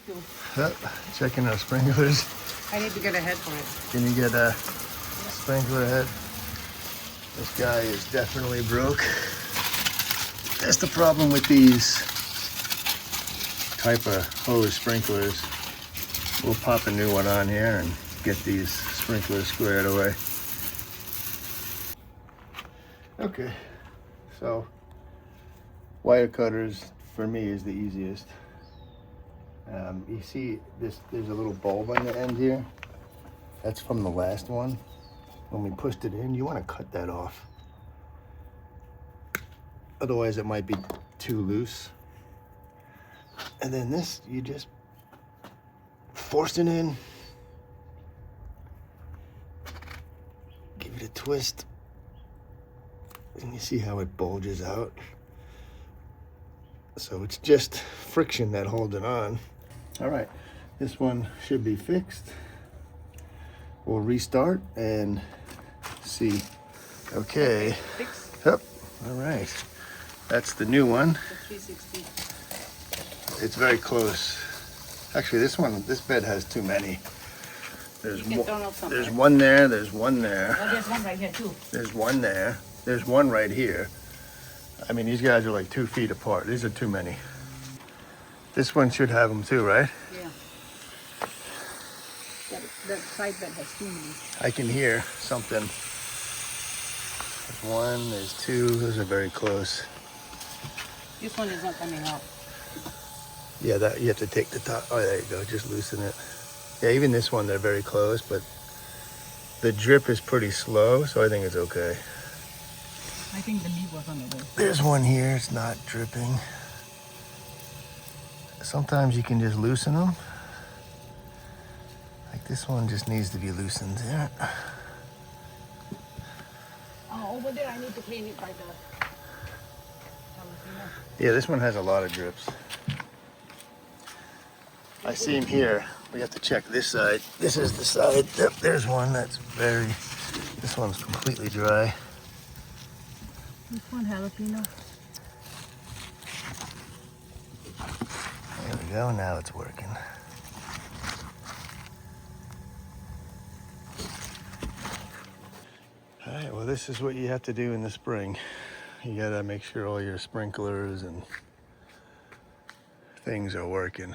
too. Yep, checking our sprinklers. I need to get a head for it. Can you get a sprinkler head? This guy is definitely broke. That's the problem with these type of hose sprinklers. We'll pop a new one on here and get these sprinklers squared away. Okay, so wire cutters for me is the easiest. You see this, there's a little bulb on the end here. That's from the last one. When we pushed it in, you want to cut that off. Otherwise it might be too loose. And then this, you just force it in. Give it a twist. And you see how it bulges out. So it's just friction that holds it on. All right, this one should be fixed. We'll restart and see. Okay. Fix Yep. All right. That's the new one. the 360. It's very close. Actually, this bed has too many. There's You can turn off some, there's right? one there. There's one there. Oh, there's one right here too. There's one there. There's one right here. I mean, these guys are like 2 feet apart. These are too many. This one should have them too, right? Yeah. That side bed has too many. I can hear something. There's one, there's two. Those are very close. This one is not coming out. Yeah, that you have to take the top. Oh, there you go. Just loosen it. Yeah, even this one, they're very close, but the drip is pretty slow, so I think it's okay. I think the lead was on the way. There's one here. It's not dripping. Sometimes you can just loosen them. Like this one just needs to be loosened there. Oh, over there I need to clean it by the... Yeah, this one has a lot of drips. I see him here. We have to check this side. This is the side. Yep, there's one that's very... This one's completely dry. This one jalapeno. There we go. Now it's working. All right, well, this is what you have to do in the spring. You gotta make sure all your sprinklers and things are working.